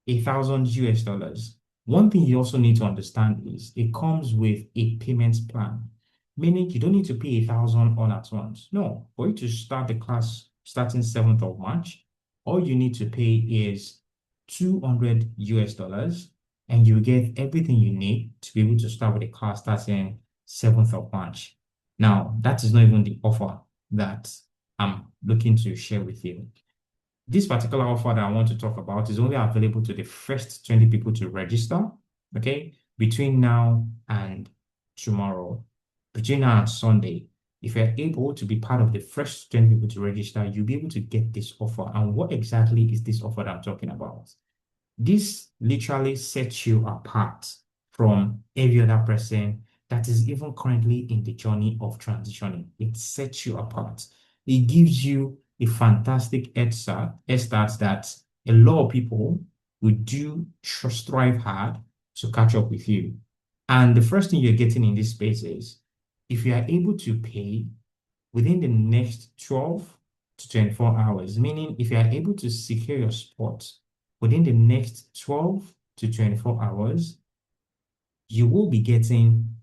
1,000 US dollars, one thing you also need to understand is it comes with a payment plan, meaning you don't need to pay 1,000 all at once. No, for you to start the class starting 7th of March, all you need to pay is 200 US dollars, and you get everything you need to be able to start with the class starting 7th of March. Now, that is not even the offer that I'm looking to share with you. This particular offer that I want to talk about is only available to the first 20 people to register, okay, between now and tomorrow, between now and Sunday. If you're able to be part of the first 20 people to register, you'll be able to get this offer. And what exactly is this offer that I'm talking about? This literally sets you apart from every other person that is even currently in the journey of transitioning. It sets you apart. It gives you a fantastic head start that a lot of people would strive hard to catch up with you. And the first thing you're getting in this space is if you are able to pay within the next 12 to 24 hours, meaning if you are able to secure your spot within the next 12 to 24 hours, you will be getting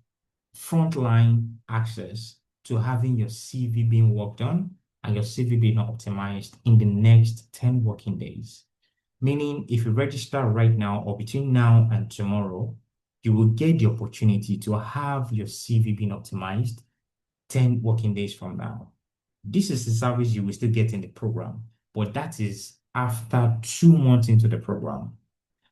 frontline access to having your CV being worked on and your CV being optimized in the next 10 working days. Meaning, if you register right now or between now and tomorrow, you will get the opportunity to have your CV being optimized 10 working days from now. This is the service you will still get in the program, but that is after 2 months into the program.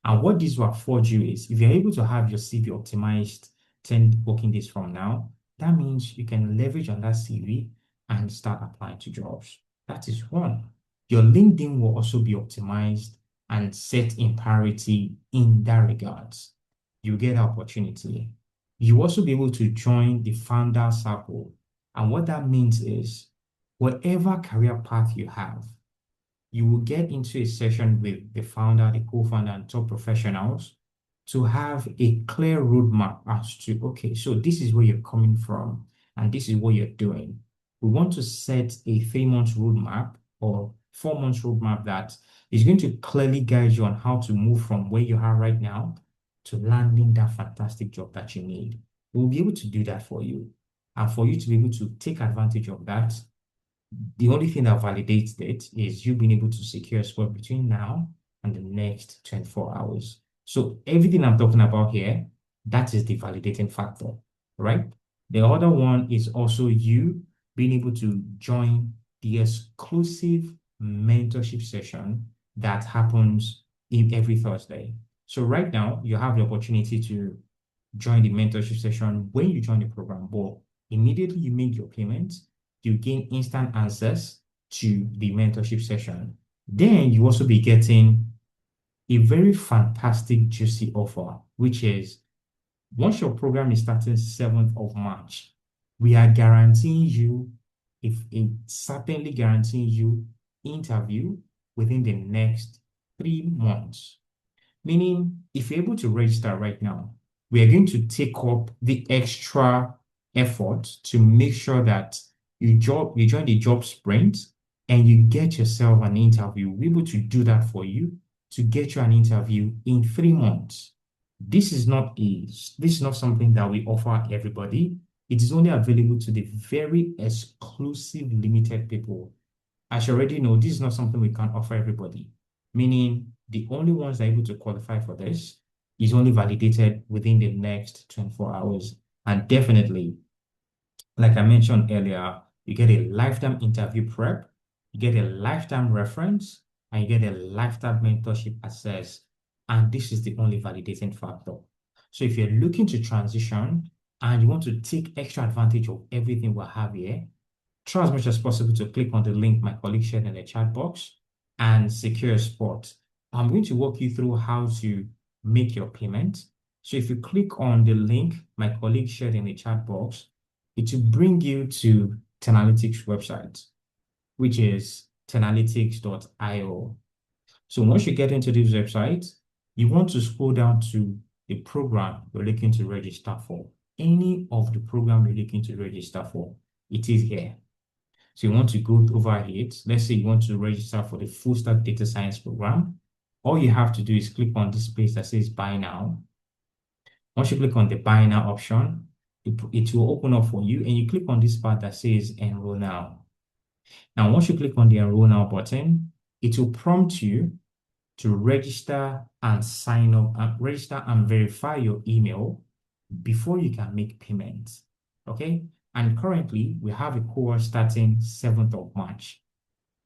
And what this will afford you is if you're able to have your CV optimized 10 working days from now, that means you can leverage on that CV and start applying to jobs. That is one. Your LinkedIn will also be optimized and set in priority in that regards. You get an opportunity. You also be able to join the founder circle. And what that means is whatever career path you have, you will get into a session with the founder, the co-founder, and top professionals to have a clear roadmap as to, okay, so this is where you're coming from, and this is what you're doing. We want to set a 3 month roadmap or 4 months roadmap that is going to clearly guide you on how to move from where you are right now to landing that fantastic job that you need. We'll be able to do that for you. And for you to be able to take advantage of that, the only thing that validates it is you being able to secure a spot between now and the next 24 hours. So everything I'm talking about here, That is the validating factor, right? The other one is also you being able to join the exclusive mentorship session that happens in every Thursday. So right now, you have the opportunity to join the mentorship session when you join the program, but immediately you make your payment, you gain instant access to the mentorship session. Then you also be getting a very fantastic, juicy offer, which is once your program is starting 7th of March, we are guaranteeing you, if it certainly guaranteeing you interview within the next 3 months. Meaning, if you're able to register right now, we are going to take up the extra effort to make sure that you join the job sprint and you get yourself an interview. We're able to do that for you to get you an interview in 3 months. This is not something that we offer everybody. It is only available to the very exclusive limited people. As you already know, this is not something we can offer everybody, meaning the only ones that are able to qualify for this is only validated within the next 24 hours. And definitely, like I mentioned earlier, you get a lifetime interview prep, you get a lifetime reference, and you get a lifetime mentorship access. And this is the only validating factor. So if you're looking to transition and you want to take extra advantage of everything we have here, try as much as possible to click on the link my colleague shared in the chat box and secure a spot. I'm going to walk you through how to make your payment. So if you click on the link my colleague shared in the chat box, it will bring you to Tenalytics website, which is tenalytics.io. So once you get into this website, you want to scroll down to the program you're looking to register for. Any of the program you're looking to register for, it is here. So you want to go over it. Let's say you want to register for the full stack data science program. All you have to do is click on this place that says buy now. Once you click on the buy now option, it will open up for you and you click on this part that says enroll now. Now, once you click on the enroll now button, it will prompt you to register and sign up and register and verify your email before you can make payments. Okay. And currently we have a course starting 7th of March.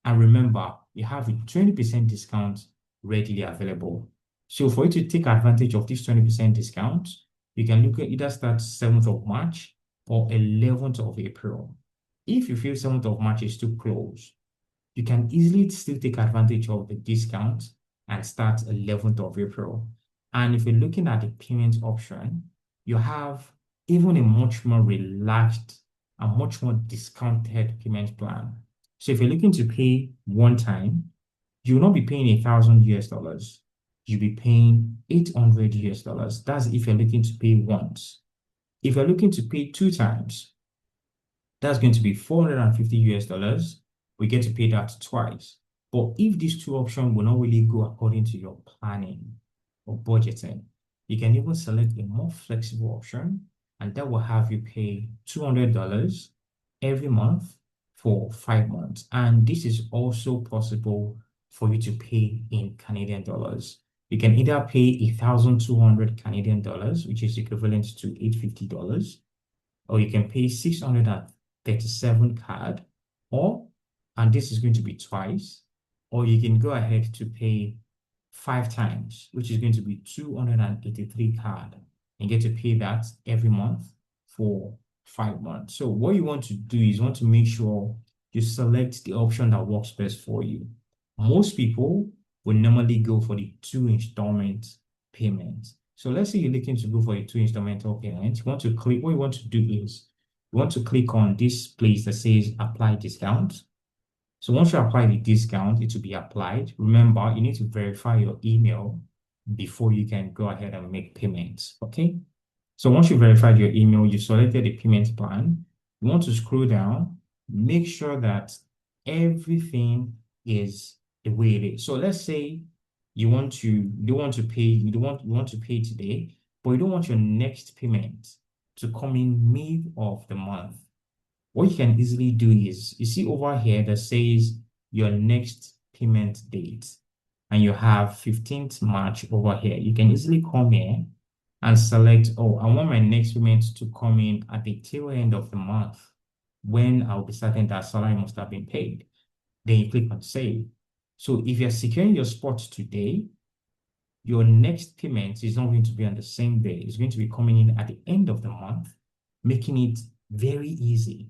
And remember, you have a 20% discount readily available. So for you to take advantage of this 20% discount, you can look at either start 7th of March or 11th of April. If you feel 7th of March is too close, you can easily still take advantage of the discount and start 11th of April. And if you're looking at the payment option, you have even a much more relaxed and much more discounted payment plan. So if you're looking to pay one time, you will not be paying $1,000 US. You'll be paying 800 US. That's if you're looking to pay once. If you're looking to pay 2 times, that's going to be 450 US. We get to pay that twice. But if these two options will not really go according to your planning or budgeting, you can even select a more flexible option, and that will have you pay $200 every month for 5 months. And this is also possible for you to pay in Canadian dollars. You can either pay 1,200 Canadian dollars, which is equivalent to $850, or you can pay 637 CAD, and this is going to be twice, or you can go ahead to pay 5 times, which is going to be 283 CAD, and get to pay that every month for 5 months. So what you want to do is you want to make sure you select the option that works best for you. Most people will normally go for the 2 installment payment. So let's say you're looking to go for a 2 installmental payment. What you want to do is you want to click on this place that says apply discount. So once you apply the discount, it will be applied. Remember, you need to verify your email before you can go ahead and make payments. Okay. So once you verified your email, you selected the payment plan. You want to scroll down, make sure that everything is the way it is. So let's say you want to pay today, but you don't want your next payment to come in mid of the month. What you can easily do is, you see over here that says your next payment date, and you have 15th March over here. You can easily come here and select, oh, I want my next payment to come in at the tail end of the month when I'll be certain that salary must have been paid. Then you click on save. So if you're securing your spot today, your next payment is not going to be on the same day. It's going to be coming in at the end of the month, making it very easy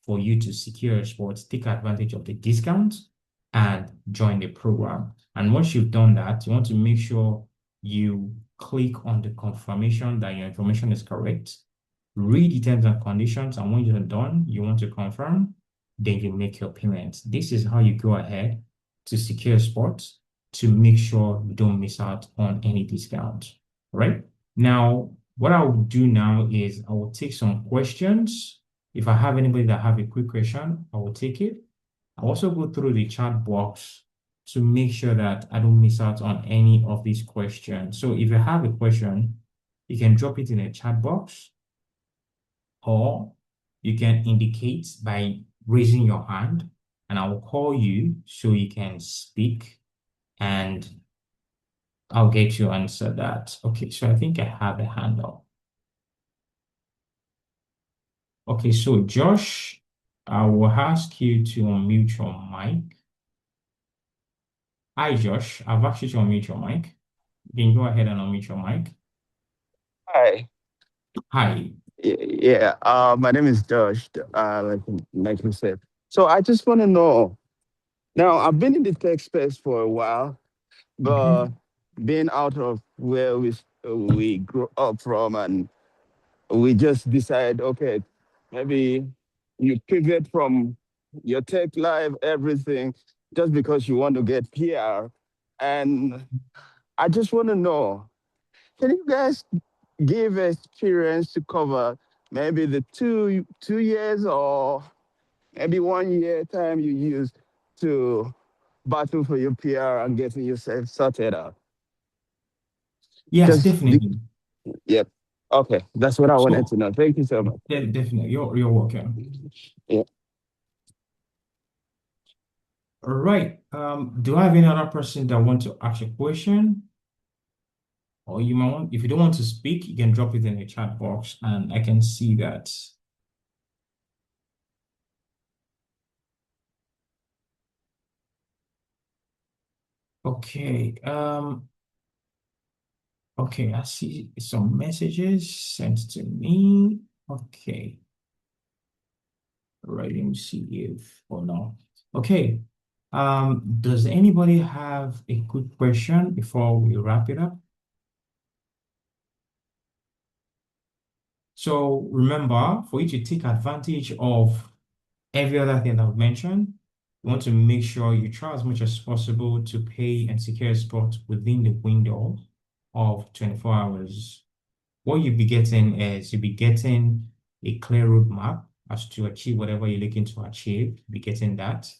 for you to secure your spot, take advantage of the discount, and join the program. And once you've done that, you want to make sure you click on the confirmation that your information is correct, read the terms and conditions, and when you're done, you want to confirm, then you make your payment. This is how you go ahead to secure spots to make sure you don't miss out on any discount. Right? Now, what I will do now is I will take some questions. If I have anybody that have a quick question, I will take it. I'll also go through the chat box to make sure that I don't miss out on any of these questions. So if you have a question, you can drop it in a chat box, or you can indicate by raising your hand, and I will call you so you can speak, and I'll get you to answer that. Okay, so I think I have a hand up. Okay, so Josh, I will ask you to unmute your mic. Hi, Josh. I've asked you to unmute your mic. You can go ahead and unmute your mic. Hi. Hi. Yeah. My name is Josh. Like you said. So I just want to know. Now I've been in the tech space for a while, Okay. but being out of where we grew up from, and we just decide, okay, maybe you pivot from your tech life, everything, just because you want to get PR. And I just want to know, can you guys give experience to cover maybe the 2 years or maybe 1 year time you use to battle for your PR and getting yourself sorted out? Yes, Just the, definitely. yep. Okay, that's what I wanted So, to know. Thank you so much. definitely, you're welcome. Yeah. All right. Do I have any other person that want to ask a question? Or you might want, if you don't want to speak, you can drop it in the chat box and I can see that. Okay. Okay, I see some messages sent to me. Okay. All right, let me see if or no. Okay. Does anybody have a quick question before we wrap it up? So remember, for you to take advantage of every other thing I've mentioned, you want to make sure you try as much as possible to pay and secure a spot within the window of 24 hours. What you'll be getting is you'll be getting a clear roadmap as to achieve whatever you're looking to achieve. You'll be getting that.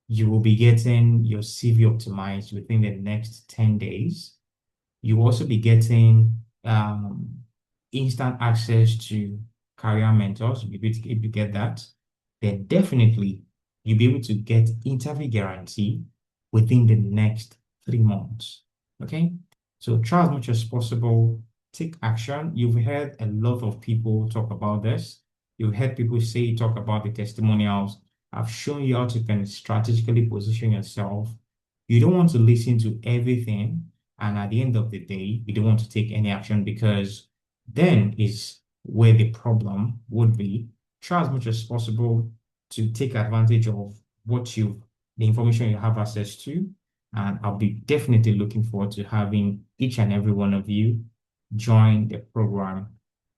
You will be getting your CV optimized within the next 10 days. You will also be getting instant access to career mentors. If you get that, then definitely you'll be able to get interview guarantee within the next 3 months. Okay, so try as much as possible, take action. You've heard a lot of people talk about this. You've heard people say, talk about the testimonials. I've shown you how to kind of strategically position yourself. You don't want to listen to everything, and at the end of the day, you don't want to take any action, because then is where the problem would be. Try as much as possible to take advantage of the information you have access to. And I'll be definitely looking forward to having each and every one of you join the program.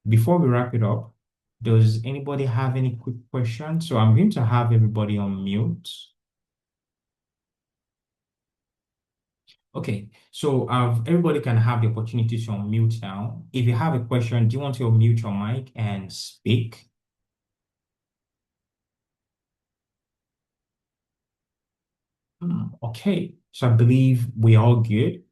Before we wrap it up, does anybody have any quick questions? So I'm going to have everybody on mute. Okay, so everybody can have the opportunity to unmute now. If you have a question, do you want to unmute your mic and speak? Okay, so I believe we are all good.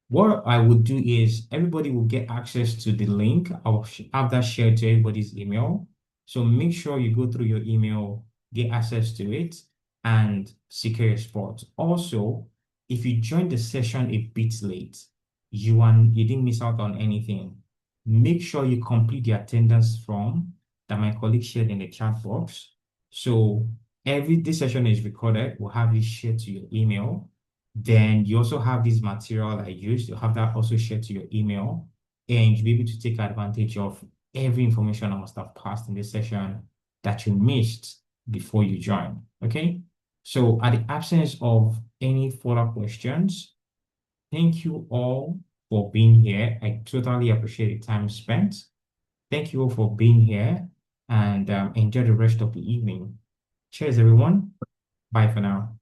What I would do is everybody will get access to the link. I'll have that shared to everybody's email. So make sure you go through your email, get access to it, and secure your spot. Also, if you joined the session a bit late, you didn't miss out on anything. make sure you complete the attendance form that my colleague shared in the chat box. So this session is recorded. We'll have it shared to your email. Then you also have this material I used. You'll have that also shared to your email. And you'll be able to take advantage of every information I must have passed in this session that you missed before you join. Okay. So at the absence of any further questions, thank you all for being here. I totally appreciate the time spent. Thank you all for being here and enjoy the rest of the evening. Cheers, everyone. Bye for now.